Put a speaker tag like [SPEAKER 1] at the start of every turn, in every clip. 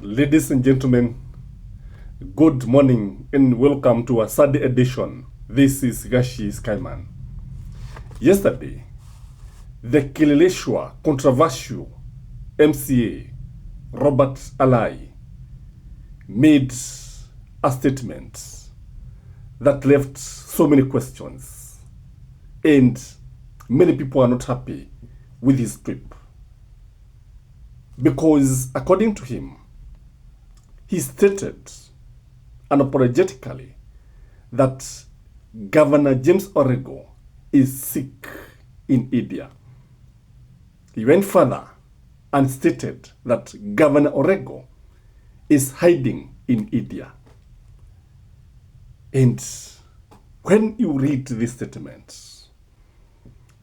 [SPEAKER 1] Ladies and gentlemen, good morning and welcome to a Saturday edition. This is Gashi Skyman. Yesterday, the Kileleshwa controversial MCA Robert Alai made a statement that left so many questions, and many people are not happy with his trip because, according to him, he stated unapologetically that Governor James Orengo is sick in India. He went further and stated that Governor Orengo is hiding in India. And when you read this statement,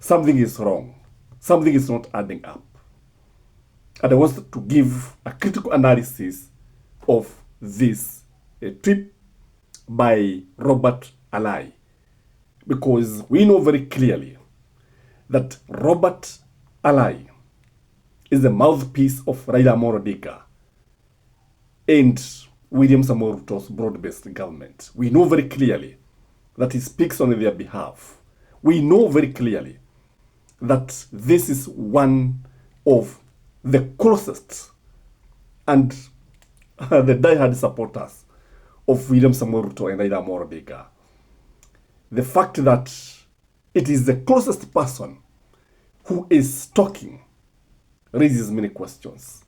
[SPEAKER 1] something is wrong. Something is not adding up. And I want to give a critical analysis of this trip by Robert Alai, because we know very clearly that Robert Alai is the mouthpiece of Raila Amolo Odinga and William Samoei Ruto's broad-based government. We know very clearly that he speaks on their behalf. We know very clearly that this is one of the closest and the diehard supporters of William Samoei Ruto and Raila Amolo Odinga. The fact that it is the closest person who is talking raises many questions.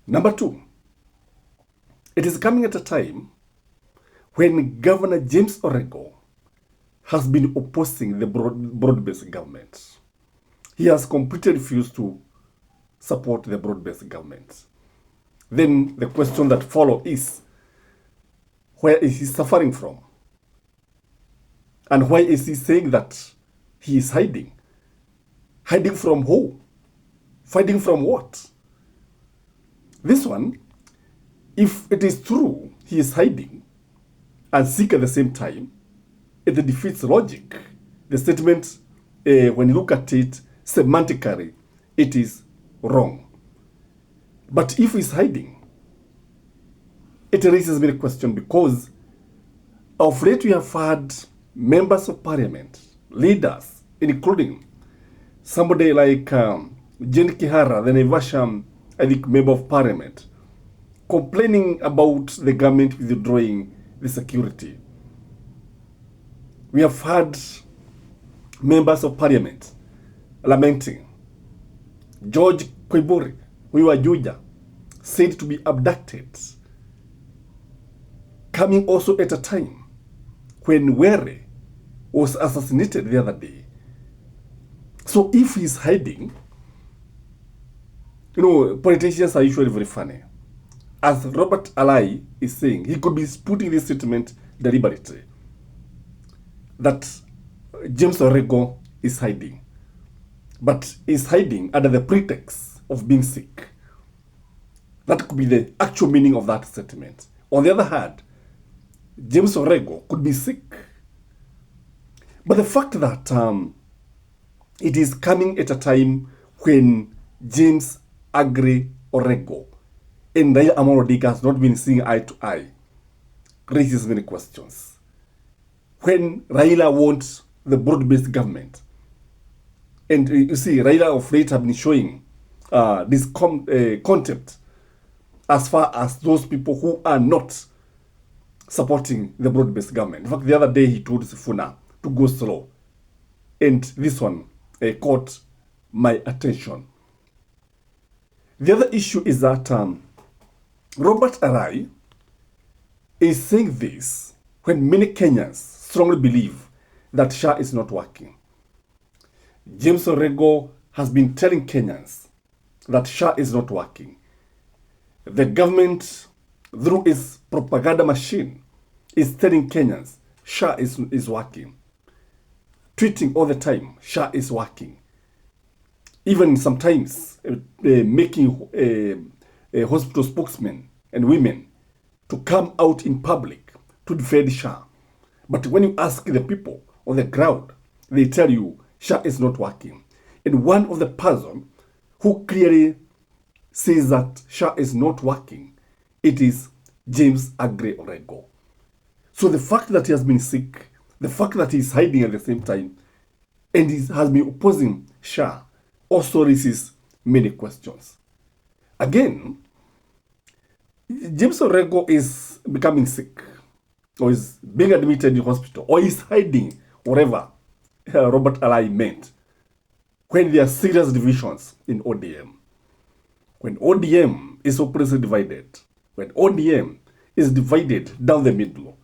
[SPEAKER 1] Number two, it is coming at a time when Governor James Orengo has been opposing the broad-based government. He has completely refused to support the broad-based government. Then the question that follows is, where is he suffering from? And why is he saying that he is hiding? Hiding from who? Fighting from what? This one, if it is true he is hiding and sick at the same time, it defeats logic. The statement, when you look at it semantically, it is wrong. But if he's hiding, it raises many questions, because of late we have had members of parliament, leaders, including somebody like Jane Kihara, the Naivasha, I think, member of parliament, complaining about the government withdrawing the security. We have had members of parliament lamenting. George Koibori, who was Juja, said to be abducted, coming also at a time when Were was assassinated the other day. So if he's hiding, politicians are usually very funny. As Robert Alai is saying, he could be putting this statement deliberately, that James Orengo is hiding, but is hiding under the pretext of being sick. That could be the actual meaning of that statement. On the other hand, James Orengo could be sick. But the fact that it is coming at a time when James Agri Orengo and Raila Amolo Odinga has not been seeing eye to eye raises many questions. When Raila wants the broad-based government, and you see, Raila of late have been showing this contempt as far as those people who are not supporting the broad-based government. In fact, the other day he told Sifuna to go slow. And this one caught my attention. The other issue is that Robert Alai is saying this when many Kenyans strongly believe that SHA is not working. James Orengo has been telling Kenyans that SHA is not working. The government, through its propaganda machine, is telling Kenyans SHA is working. Tweeting all the time, SHA is working. Even sometimes making hospital spokesmen and women to come out in public to defend SHA. But when you ask the people on the ground, they tell you SHA is not working. And one of the person who clearly says that SHA is not working, it is James Aggrey Orengo. So the fact that he has been sick, the fact that he's hiding at the same time, and he has been opposing SHA also raises many questions. Again, James Orengo is becoming sick, or is being admitted in hospital, or is hiding wherever Robert Alai meant, when there are serious divisions in ODM. When ODM is hopelessly divided, when ODM is divided down the middle,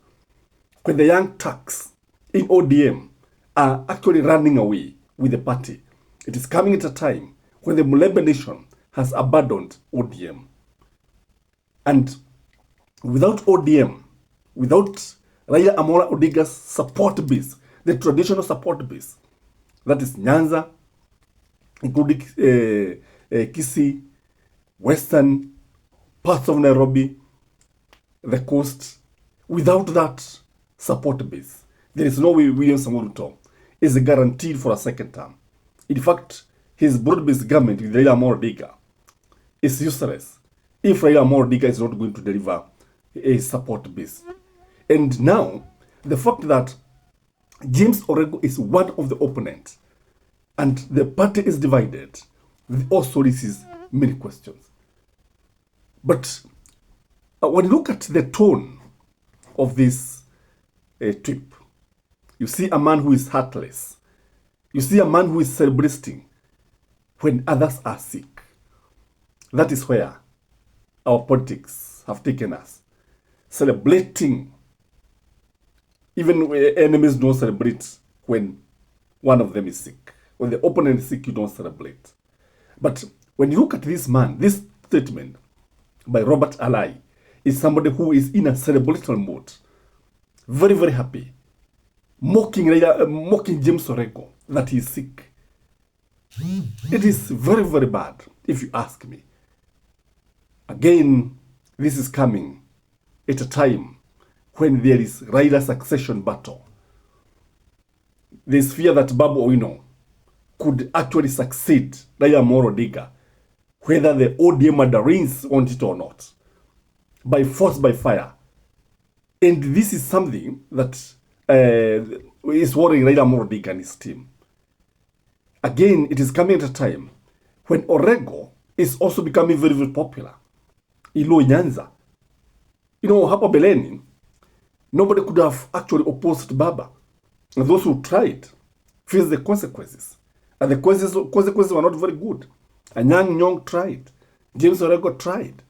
[SPEAKER 1] when the young Turks in ODM are actually running away with the party, it is coming at a time when the Mulembe nation has abandoned ODM. And without ODM, without Raila Amolo Odinga's support base, the traditional support base, that is Nyanza, including Kisii, western parts of Nairobi, the coast, without that support base, there is no way William Samoei Ruto is guaranteed for a second term. In fact, his broad-based government with Raila Amolo Odinga is useless if Raila Amolo Odinga is not going to deliver a support base. And now, the fact that James Orengo is one of the opponents and the party is divided also raises many questions. But when you look at the tone of this trip, you see a man who is heartless. You see a man who is celebrating when others are sick. That is where our politics have taken us. Celebrating. Even when enemies don't celebrate when one of them is sick. When the opponent is sick, you don't celebrate. But when you look at this man, this statement by Robert Alai is somebody who is in a celebratory mood. Very, very happy. Mocking James Orengo that he is sick. It is very, very bad, if you ask me. Again, this is coming at a time when there is Raila succession battle. There is fear that Babu Owino could actually succeed Raila Amolo Odinga, whether the ODM Mandarins want it or not, by force, by fire. And this is something that is worrying Raila Amolo Odinga and his team. Again, it is coming at a time when Orengo is also becoming very, very popular. Ilo Nyanza. You know, hapa beleni, nobody could have actually opposed Baba. And those who tried faced the consequences. And the consequences were not very good. Anyang' Nyong'o tried. James Orengo tried.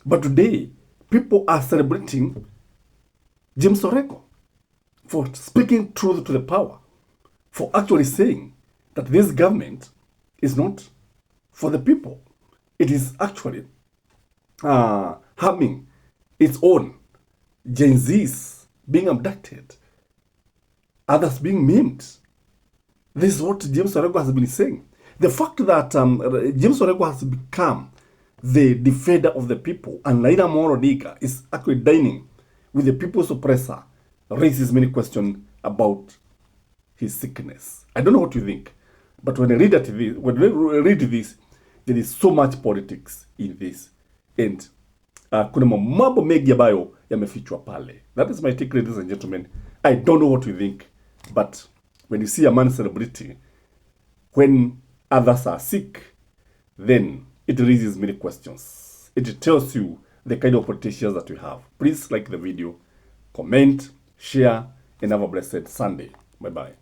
[SPEAKER 1] But today, people are celebrating James Orengo for speaking truth to the power, for actually saying that this government is not for the people. It is actually harming its own. Gen Zs being abducted, others being maimed. This is what James Orengo has been saying. The fact that James Orengo has become the defender of the people and Raila Amolo Odinga is actually dining with the people's oppressor raises many questions about his sickness. I don't know what you think, but when I read this, there is so much politics in this, and kuna mambo mengi ambayo yamefichwa pale. That is my take, ladies and gentlemen. I don't know what you think, but when you see a man celebrating when others are sick, then it raises many questions. It tells you the kind of politicians that we have. Please like the video, comment, share, and have a blessed Sunday. Bye-bye.